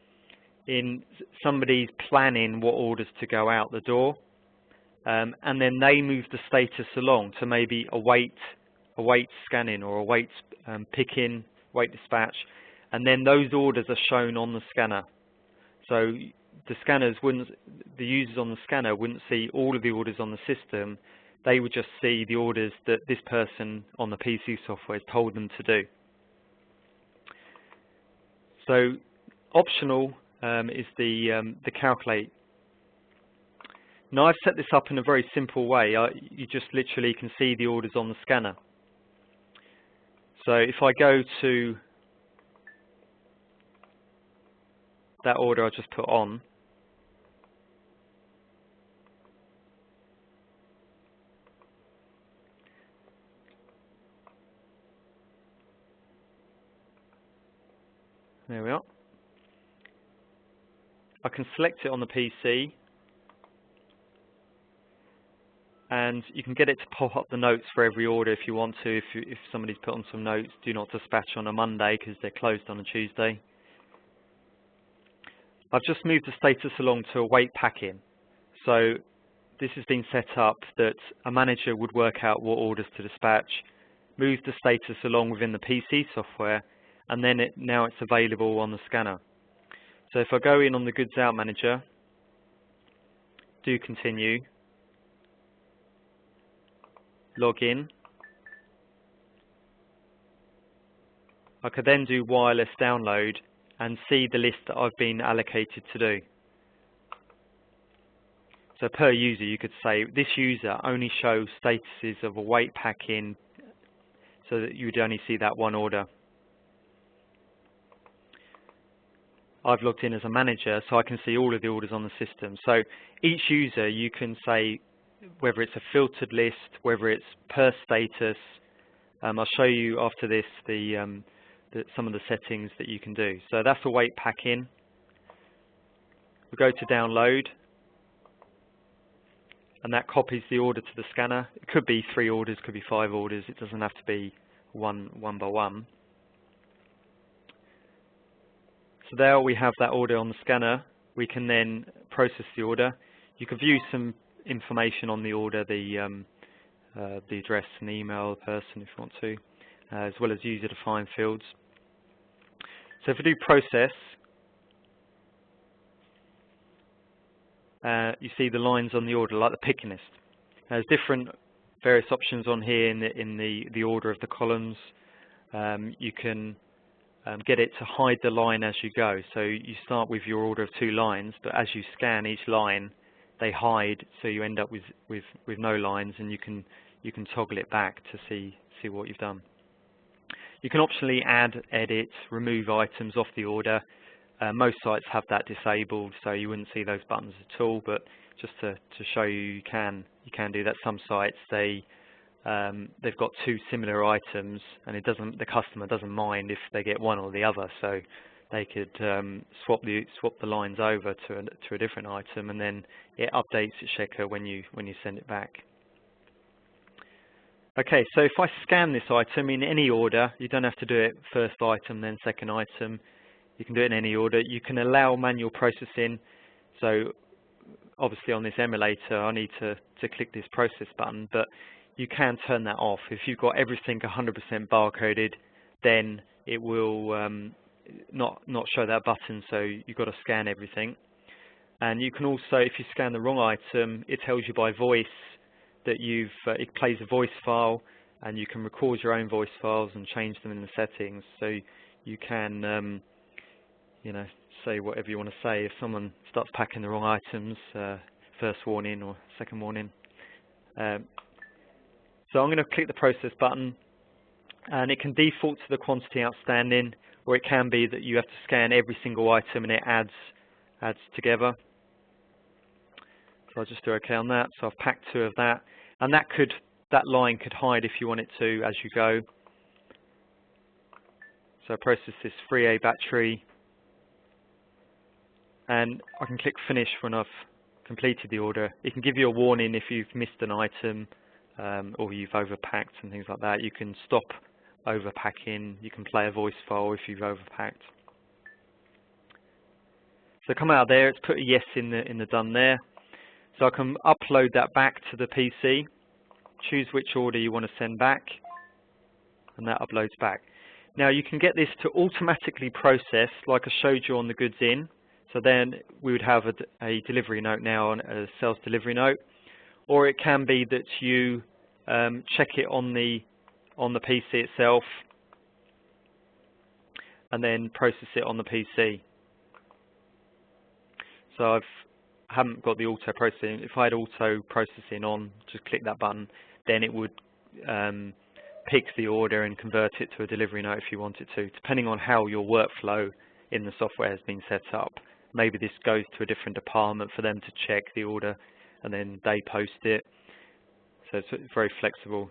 Speaker 1: in somebody's planning what orders to go out the door, and then they move the status along to maybe await scanning or await pick-in, wait dispatch, and then those orders are shown on the scanner. So the users on the scanner wouldn't see all of the orders on the system. They would just see the orders that this person on the PC software has told them to do. So optional is the calculate. Now I've set this up in a very simple way. You just literally can see the orders on the scanner. So if I go to that order I just put on, there we are. I can select it on the PC, and you can get it to pop up the notes for every order if you want to. If somebody's put on some notes, do not dispatch on a Monday because they're closed on a Tuesday. I've just moved the status along to await packing. So this has been set up that a manager would work out what orders to dispatch, move the status along within the PC software, and then now it's available on the scanner. So if I go in on the goods out manager, do continue, log in, I could then do wireless download and see the list that I've been allocated to do. So per user, you could say this user only shows statuses of await packing, so that you would only see that one order. I've logged in as a manager, so I can see all of the orders on the system. So each user, you can say whether it's a filtered list, whether it's per status. I'll show you after this some of the settings that you can do. So that's await packing. We go to download, and that copies the order to the scanner. It could be 3 orders, could be 5 orders. It doesn't have to be one by one. So there we have that order on the scanner. We can then process the order. You can view some information on the order, the address and email, the person if you want to, as well as user-defined fields. So if we do process, you see the lines on the order, like the picking list. There's different various options on here in the order of the columns. You can get it to hide the line as you go. So you start with your order of 2 lines, but as you scan each line, they hide, so you end up with no lines, and you can toggle it back to see what you've done. You can optionally add, edit, remove items off the order. Most sites have that disabled, so you wouldn't see those buttons at all. But just to show you, you can do that. Some sites they've got 2 similar items, and the customer doesn't mind if they get one or the other. So they could swap the lines over to a different item, and then it updates Exchequer when you send it back. Okay, so if I scan this item in any order, you don't have to do it first item, then second item. You can do it in any order. You can allow manual processing. So obviously on this emulator, I need to click this process button, but you can turn that off. If you've got everything 100% barcoded, then it will not show that button, so you've got to scan everything. And you can also, if you scan the wrong item, it tells you by voice that it plays a voice file, and you can record your own voice files and change them in the settings. So you can say whatever you want to say. If someone starts packing the wrong items, first warning or second warning. So I'm going to click the process button, and it can default to the quantity outstanding, or it can be that you have to scan every single item and it adds together. So I'll just do OK on that. So I've packed 2 of that, and that line could hide if you want it to as you go. So I process this 3A battery, and I can click finish when I've completed the order. It can give you a warning if you've missed an item or you've overpacked and things like that. You can stop overpacking. You can play a voice file if you've overpacked. So come out of there. It's put a yes in the done there. So I can upload that back to the PC, choose which order you want to send back, and that uploads back. Now you can get this to automatically process, like I showed you on the goods in. So then we would have a delivery note now, a sales delivery note, or it can be that you check it on the PC itself, and then process it on the PC. So I haven't got the auto processing. If I had auto processing on, just click that button, then it would pick the order and convert it to a delivery note if you wanted to, depending on how your workflow in the software has been set up. Maybe this goes to a different department for them to check the order, and then they post it. So it's very flexible.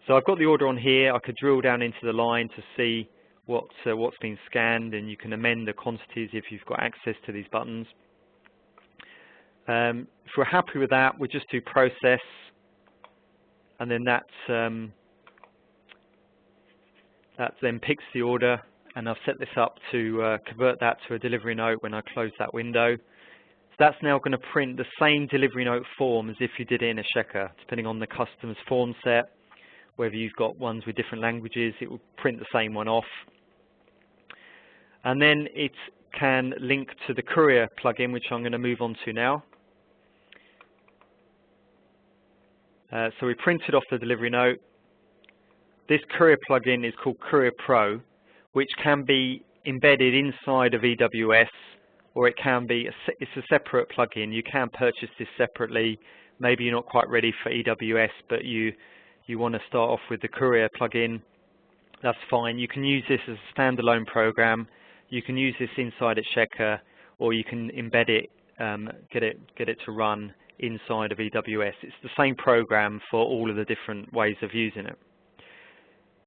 Speaker 1: So I've got the order on here. I could drill down into the line to see what's been scanned, and you can amend the quantities if you've got access to these buttons. If we're happy with that, we just do process, and then that then picks the order and I've set this up to convert that to a delivery note when I close that window. So that's now going to print the same delivery note form as if you did it in Exchequer, depending on the customer's form set. Whether you've got ones with different languages, it will print the same one off. And then it can link to the courier plugin, which I'm going to move on to now. So we printed off the delivery note. This courier plugin is called Courier Pro, which can be embedded inside of EWS, or it can be, it's a separate plugin. You can purchase this separately. Maybe you're not quite ready for EWS, but you want to start off with the Courier plugin. That's fine. You can use this as a standalone program. You can use this inside Exchequer, or you can embed it, get it to run inside of EWS. It's the same program for all of the different ways of using it.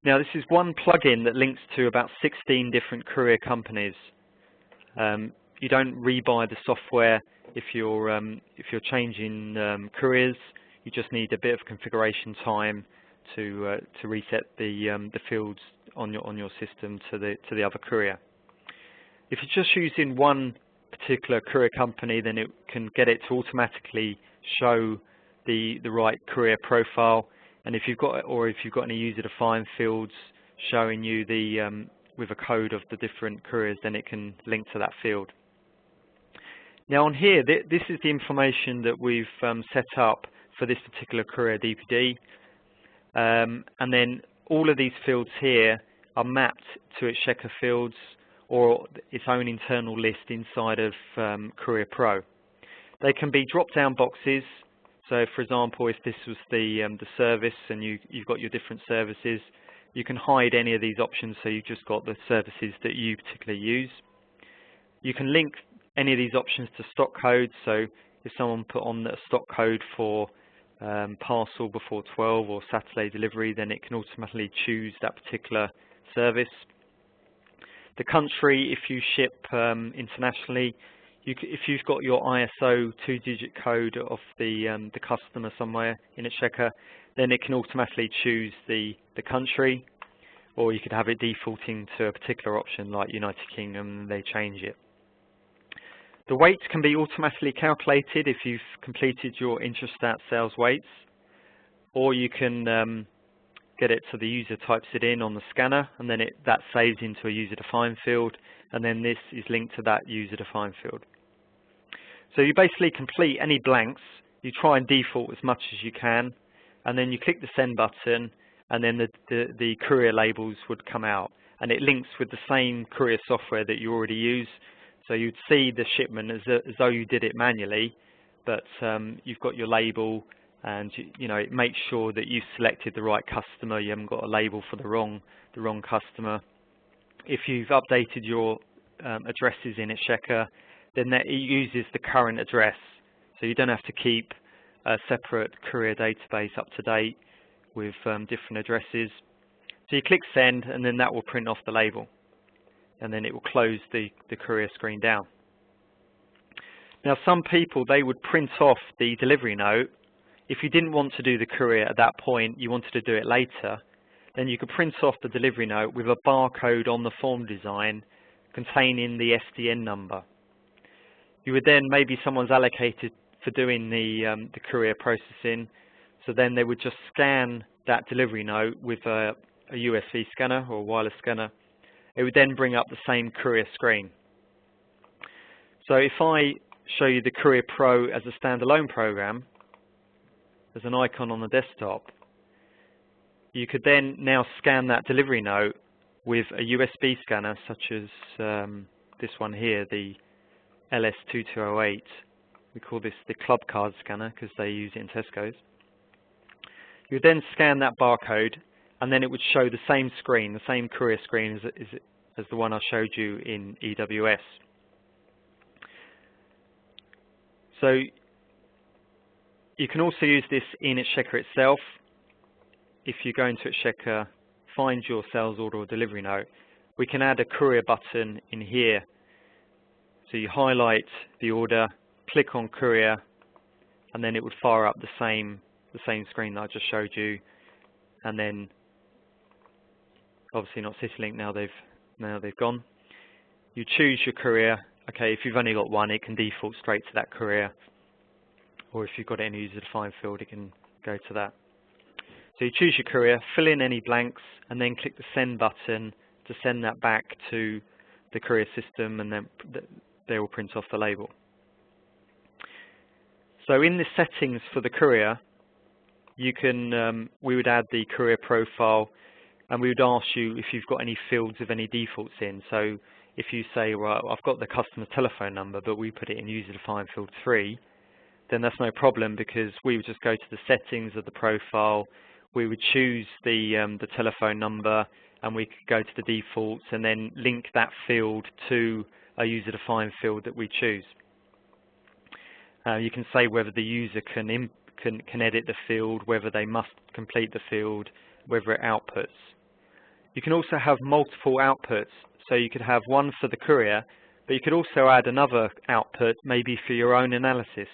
Speaker 1: Now, this is one plugin that links to about 16 different courier companies. You don't rebuy the software if you're changing couriers. You just need a bit of configuration time to reset the fields on your system to the other courier. If you're just using one particular courier company, then it can get it to automatically show the right courier profile. And if you've got any user-defined fields showing you with a code of the different couriers, then it can link to that field. Now on here, this is the information that we've set up for this particular courier DPD, and then all of these fields here are mapped to Exchequer fields or its own internal list inside of Courier Pro. They can be drop-down boxes. So, for example, if this was the service and you've got your different services, you can hide any of these options, so you've just got the services that you particularly use. You can link any of these options to stock codes. So, if someone put on a stock code for parcel before 12 or Saturday delivery, then it can automatically choose that particular service. The country, if you ship internationally, if you've got your ISO 2-digit code of the customer somewhere in Exchequer, then it can automatically choose the country, or you could have it defaulting to a particular option like United Kingdom and they change it. The weights can be automatically calculated if you've completed your intrastat sales weights, or you can get it so the user types it in on the scanner, and then that saves into a user-defined field, and then this is linked to that user-defined field. So you basically complete any blanks, you try and default as much as you can, and then you click the send button, and then the courier labels would come out, and it links with the same courier software that you already use. So you'd see the shipment as though you did it manually, but you've got your label, and it makes sure that you've selected the right customer. You haven't got a label for the wrong customer. If you've updated your addresses in Exchequer, then it uses the current address, so you don't have to keep a separate courier database up to date with different addresses. So you click send, and then that will print off the label, and then it will close the courier screen down. Now, some people, they would print off the delivery note. If you didn't want to do the courier at that point, you wanted to do it later, then you could print off the delivery note with a barcode on the form design containing the SDN number. You would then, maybe someone's allocated for doing the courier processing, so then they would just scan that delivery note with a USB scanner or a wireless scanner. It would then bring up the same courier screen. So if I show you the Courier Pro as a standalone program, as an icon on the desktop, you could then now scan that delivery note with a USB scanner, such as this one here, the LS2208. We call this the club card scanner because they use it in Tesco's. You would then scan that barcode, and then it would show the same screen, the same courier screen as the one I showed you in EWS. So you can also use this in Exchequer itself. If you go into Exchequer, find your sales order or delivery note, we can add a courier button in here. So you highlight the order, click on courier, and then it would fire up the same screen that I just showed you. And then, obviously not CityLink now, they've Now they've gone. You choose your courier. Okay, if you've only got one, it can default straight to that courier, or if you've got it in a user-defined field, it can go to that. So you choose your courier, fill in any blanks, and then click the send button to send that back to the courier system, and then they will print off the label. So in the settings for the courier, you can we would add the courier profile, and we would ask you if you've got any fields of any defaults in. So if you say, well, I've got the customer telephone number, but we put it in user-defined field 3, then that's no problem, because we would just go to the settings of the profile, we would choose the telephone number, and we could go to the defaults and then link that field to a user-defined field that we choose. You can say whether the user can edit the field, whether they must complete the field, whether it outputs. You can also have multiple outputs, so you could have one for the courier, but you could also add another output, maybe for your own analysis.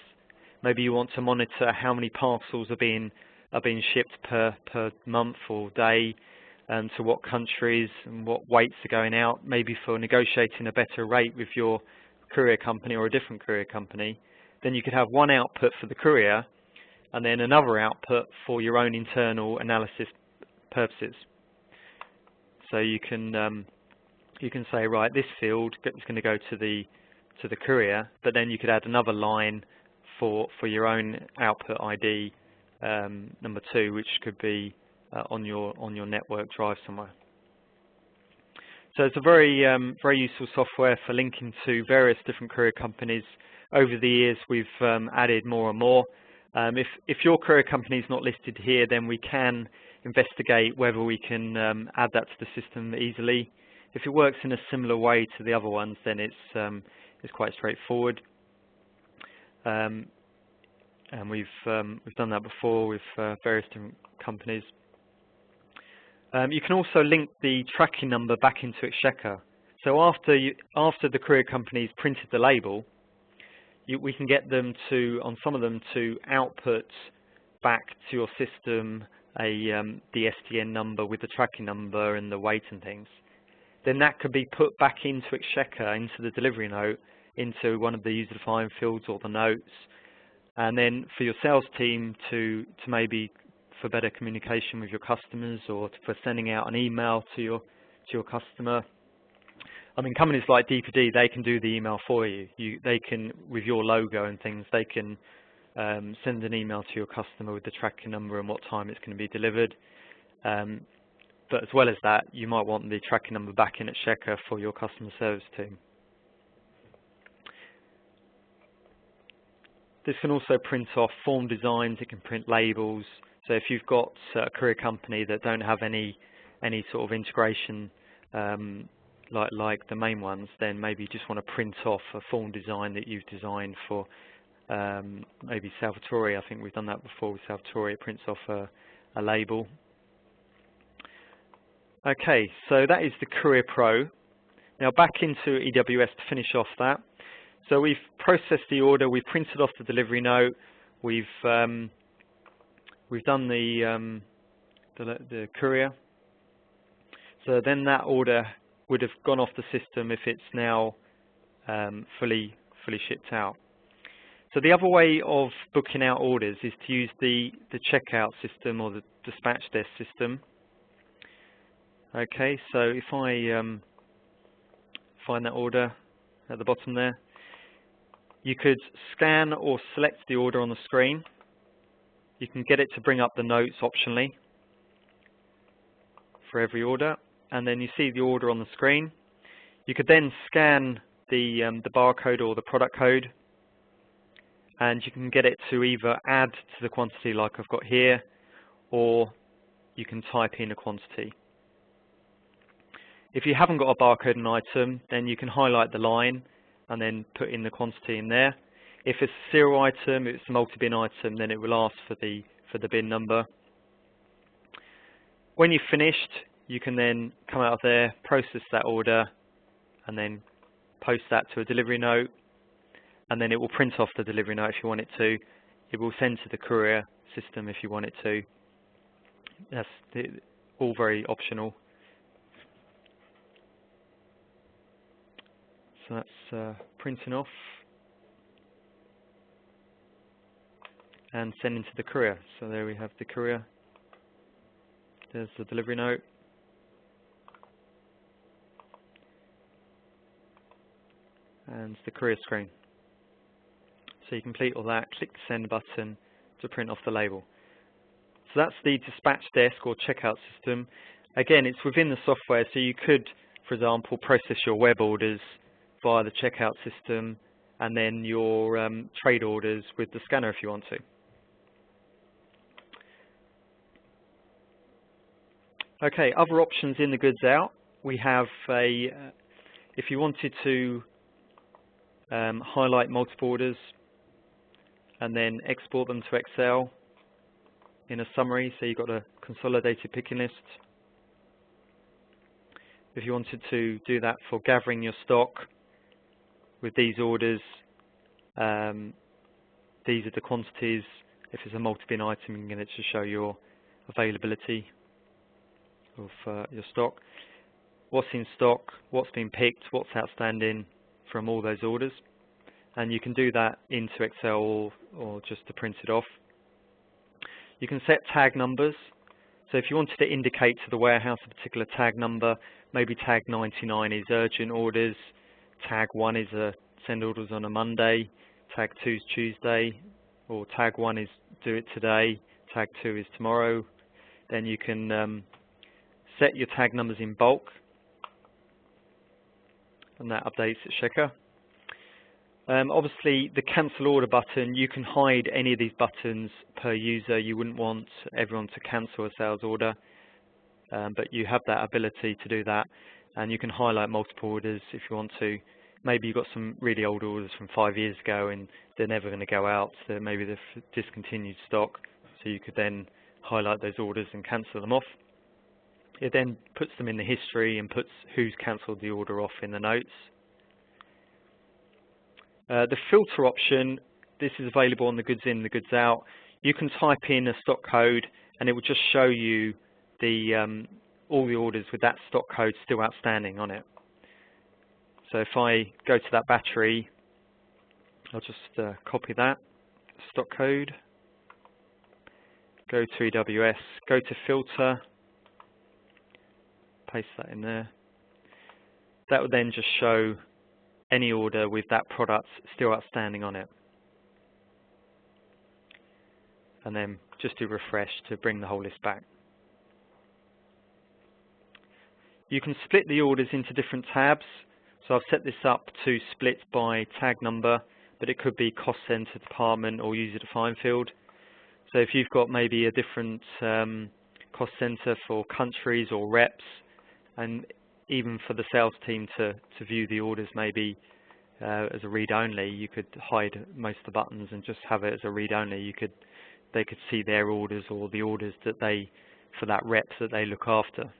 Speaker 1: Maybe you want to monitor how many parcels are being shipped per month or day, and to what countries and what weights are going out, maybe for negotiating a better rate with your courier company or a different courier company. Then you could have one output for the courier and then another output for your own internal analysis purposes. So you can say, right, this field is going to go to the courier, but then you could add another line for your own output ID number 2, which could be on your network drive somewhere. So it's a very useful software for linking to various different courier companies. Over the years, we've added more and more. If your courier company is not listed here, then we can investigate whether we can add that to the system easily. If it works in a similar way to the other ones, then it's quite straightforward. And we've done that before with various different companies. You can also link the tracking number back into Exchequer. So after the courier company's printed the label, we can get them on some of them to output back to your system the STN number with the tracking number and the weight and things. Then that could be put back into Exchequer, into the delivery note, into one of the user-defined fields or the notes, and then for your sales team to maybe for better communication with your customers, or for sending out an email to your customer. I mean, companies like DPD, they can do the email for you. They can, with your logo and things, they can send an email to your customer with the tracking number and what time it's going to be delivered. But as well as that, you might want the tracking number back in Exchequer for your customer service team. This can also print off form designs. It can print labels. So if you've got a courier company that don't have any sort of integration like the main ones, then maybe you just want to print off a form design that you've designed for maybe Salvatore. I think we've done that before with Salvatore. It prints off a label. Okay, so that is the Courier Pro. Now back into EWS to finish off that. So we've processed the order, we've printed off the delivery note, we've done the courier. So then that order would have gone off the system if it's now fully shipped out. So the other way of booking out orders is to use the checkout system or the dispatch desk system. Okay, so if I find that order at the bottom there, you could scan or select the order on the screen. You can get it to bring up the notes optionally for every order, and then you see the order on the screen. You could then scan the barcode or the product code, and you can get it to either add to the quantity like I've got here, or you can type in a quantity. If you haven't got a barcode and item, then you can highlight the line and then put in the quantity in there. If it's a serial item, if it's a multi-bin item, then it will ask for the bin number. When you've finished, you can then come out of there, process that order, and then post that to a delivery note, and then it will print off the delivery note if you want it to. It will send to the courier system if you want it to. That's all very optional. So that's printing off and sending to the courier. So there we have the courier. There's the delivery note. And the courier screen. So you complete all that, click the send button to print off the label. So that's the dispatch desk or checkout system. Again, it's within the software, so you could, for example, process your web orders via the checkout system and then your trade orders with the scanner if you want to. Okay, other options in the goods out. We have if you wanted to highlight multiple orders and then export them to Excel in a summary, so you've got a consolidated picking list. If you wanted to do that for gathering your stock with these orders, these are the quantities. If it's a multi-bin item, you can get it to show your availability of your stock. What's in stock, what's been picked, what's outstanding from all those orders. And you can do that into Excel or just to print it off. You can set tag numbers. So if you wanted to indicate to the warehouse a particular tag number, maybe tag 99 is urgent orders, tag 1 is send orders on a Monday, tag 2 is Tuesday, or tag 1 is do it today, tag 2 is tomorrow. Then you can set your tag numbers in bulk, and that updates Exchequer. Obviously, the cancel order button, you can hide any of these buttons per user. You wouldn't want everyone to cancel a sales order, but you have that ability to do that, and you can highlight multiple orders if you want to. Maybe you've got some really old orders from 5 years ago and they're never going to go out, so maybe they've discontinued stock, so you could then highlight those orders and cancel them off. It then puts them in the history and puts who's cancelled the order off in the notes. The filter option, this is available on the goods in, the goods out. You can type in a stock code and it will just show you the all the orders with that stock code still outstanding on it. So if I go to that battery, I'll just copy that stock code, go to EWS, go to filter, paste that in there. That would then just show any order with that product still outstanding on it. And then just do refresh to bring the whole list back. You can split the orders into different tabs. So I've set this up to split by tag number, but it could be cost center, department, or user defined field. So if you've got maybe a different cost center for countries or reps, and even for the sales team to view the orders maybe as a read-only, you could hide most of the buttons and just have it as a read-only. They could see their orders or the orders that for that rep that they look after.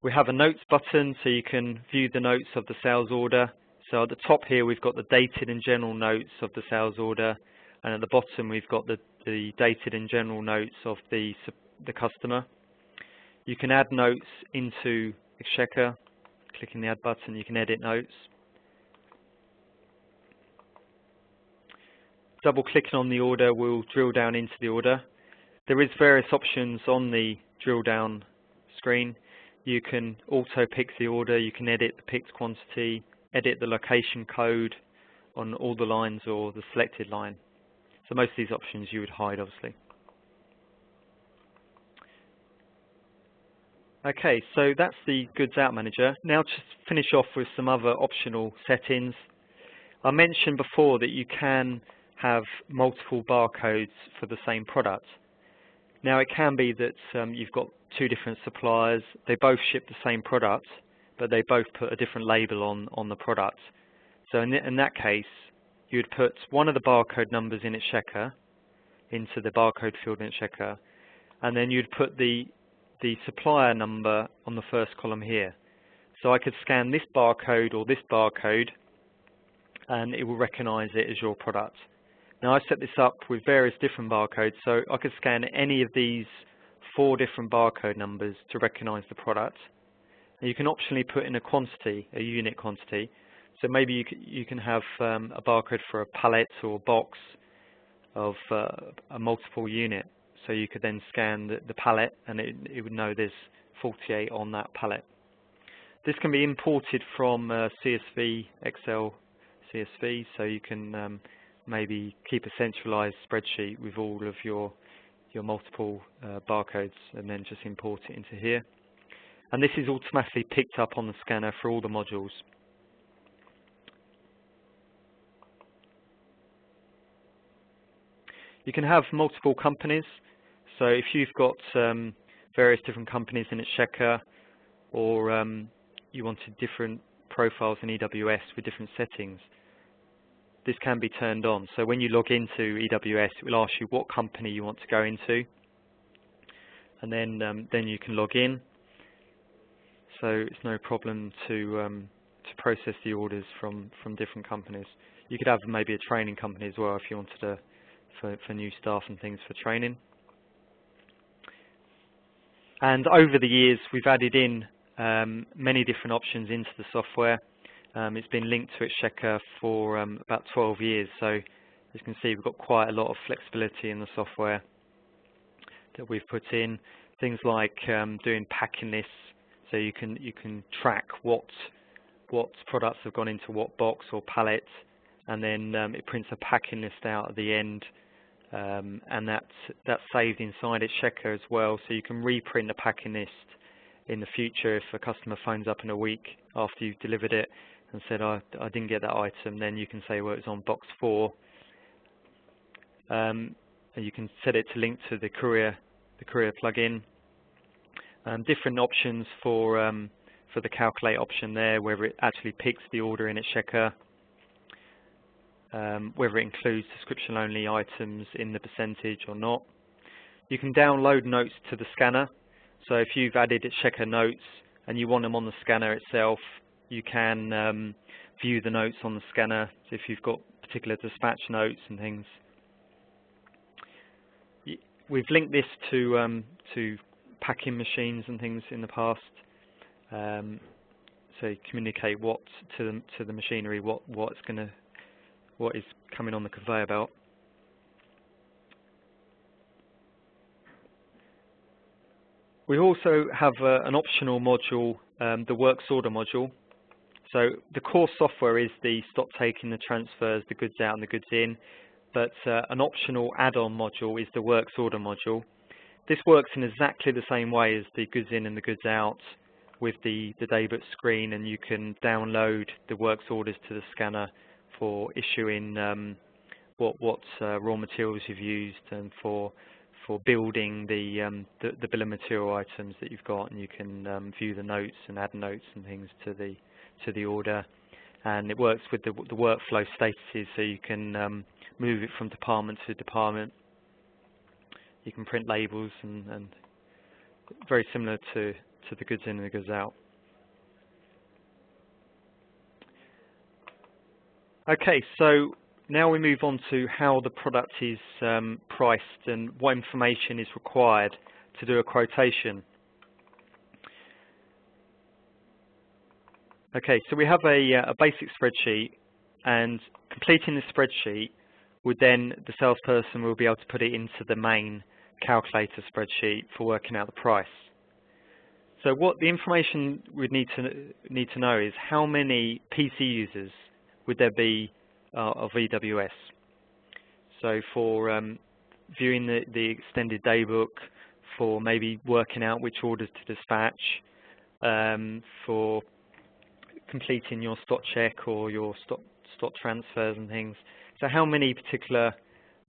Speaker 1: We have a notes button, so you can view the notes of the sales order. So at the top here we've got the dated and general notes of the sales order, and at the bottom we've got the dated and general notes of the customer. You can add notes into Exchequer. Clicking the add button, you can edit notes. Double clicking on the order will drill down into the order. There is various options on the drill down screen. You can auto pick the order, you can edit the picked quantity, edit the location code on all the lines or the selected line. So most of these options you would hide, obviously. Okay, so that's the Goods Out Manager. Now to finish off with some other optional settings. I mentioned before that you can have multiple barcodes for the same product. Now it can be that you've got two different suppliers, they both ship the same product, but they both put a different label on the product. So in that case, you would put one of the barcode numbers in Exchequer into the barcode field in Exchequer, and then you'd put the supplier number on the first column here. So I could scan this barcode or this barcode and it will recognize it as your product. Now I set this up with various different barcodes, so I could scan any of these 4 different barcode numbers to recognize the product, And you can optionally put in a quantity, a unit quantity. So maybe you can have a barcode for a pallet or box of a multiple unit. So you could then scan the pallet, and it would know there's 48 on that pallet. This can be imported from CSV, Excel CSV, so you can maybe keep a centralized spreadsheet with all of your multiple barcodes, and then just import it into here. And this is automatically picked up on the scanner for all the modules. You can have multiple companies. So if you've got various different companies in Exchequer, or you wanted different profiles in EWS with different settings, this can be turned on. So when you log into EWS, it will ask you what company you want to go into, and then you can log in. So it's no problem to process the orders from different companies. You could have maybe a training company as well if you wanted to, for new staff and things for training. And over the years, we've added in many different options into the software. It's been linked to Exchequer for about 12 years, so as you can see, we've got quite a lot of flexibility in the software that we've put in. Things like doing packing lists, so you can track what products have gone into what box or pallet, and then it prints a packing list out at the end, and that's saved inside Exchequer as well, so you can reprint the packing list in the future if a customer phones up in a week after you've delivered it and said, I didn't get that item. Then you can say, well, it's on box 4, and you can set it to link to the courier plugin. Different options for the calculate option there, whether it actually picks the order in Exchequer, whether it includes description-only items in the percentage or not. You can download notes to the scanner. So if you've added Exchequer notes and you want them on the scanner itself, you can view the notes on the scanner. So if you've got particular dispatch notes and things. We've linked this to packing machines and things in the past. So you communicate what to the machinery, what is coming on the conveyor belt. We also have an optional module, the works order module. So the core software is the stock taking, the transfers, the goods out and the goods in, but an optional add-on module is the works order module. This works in exactly the same way as the goods in and the goods out with the daybook screen, and you can download the works orders to the scanner for issuing what raw materials you've used, and for building the bill of material items that you've got, and you can view the notes and add notes and things to the order. And it works with the workflow statuses, so you can move it from department to department. You can print labels, and very similar to the goods in and the goods out. Okay, so now we move on to how the product is priced and what information is required to do a quotation. Okay, so we have a basic spreadsheet, and completing the spreadsheet would then, the salesperson will be able to put it into the main calculator spreadsheet for working out the price. So what the information we'd need to know is how many PC users would there be of EWS. So for viewing the extended daybook, for maybe working out which orders to dispatch, for completing your stock check or your stock transfers and things. So how many particular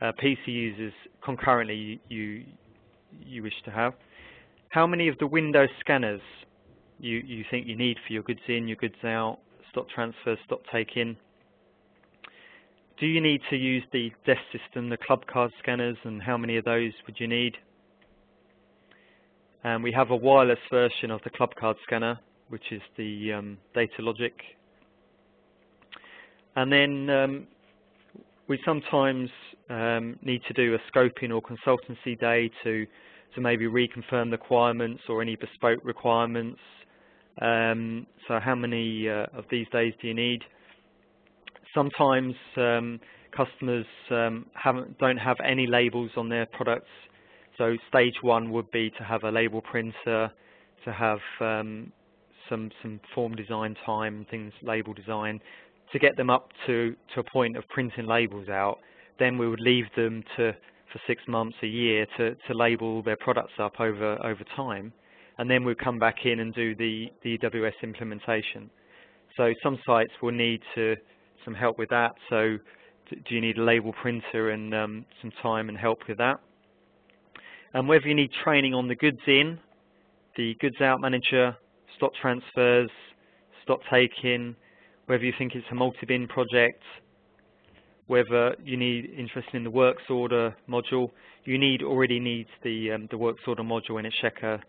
Speaker 1: PC users concurrently you wish to have? How many of the Windows scanners you think you need for your goods in, your goods out, stock transfers, stock take-in? Do you need to use the desk system, the club card scanners, and how many of those would you need? And we have a wireless version of the club card scanner, which is the data logic. And then we sometimes need to do a scoping or consultancy day to maybe reconfirm the requirements or any bespoke requirements. So how many of these days do you need? Sometimes customers don't have any labels on their products. So stage one would be to have a label printer, to have some form design time, things, label design, to get them up to a point of printing labels out. Then we would leave them for 6 months, a year, to label their products up over time, and then we'll come back in and do the EWS implementation. So some sites will need some help with that. So do you need a label printer and some time and help with that? And whether you need training on the goods in, the goods out manager, stock transfers, stock taking, whether you think it's a multi-bin project, whether you need interested in the works order module, you already need the works order module in Exchequer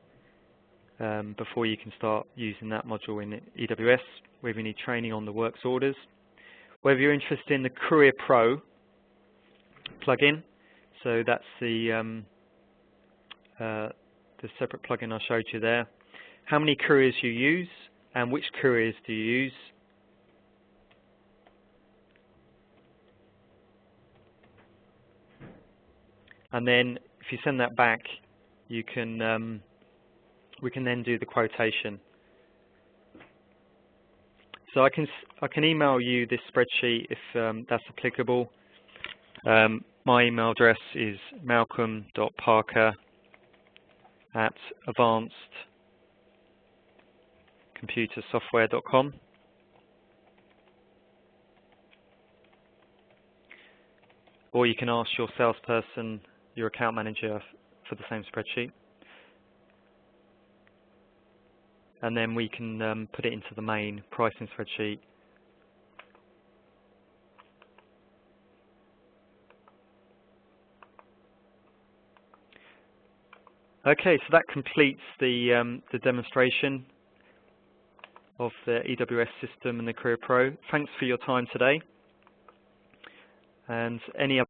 Speaker 1: before you can start using that module in EWS, whether you need training on the works orders, whether you're interested in the Courier Pro plugin. So that's the separate plugin I showed you there. How many couriers you use and which couriers do you use. And then if you send that back, you can we can then do the quotation. So I can email you this spreadsheet if that's applicable. My email address is malcolm.parker@advancedcomputersoftware.com. Or you can ask your salesperson, your account manager, for the same spreadsheet. And then we can put it into the main pricing spreadsheet. Okay, so that completes the demonstration of the EWS system and the Courier Pro. Thanks for your time today. And any other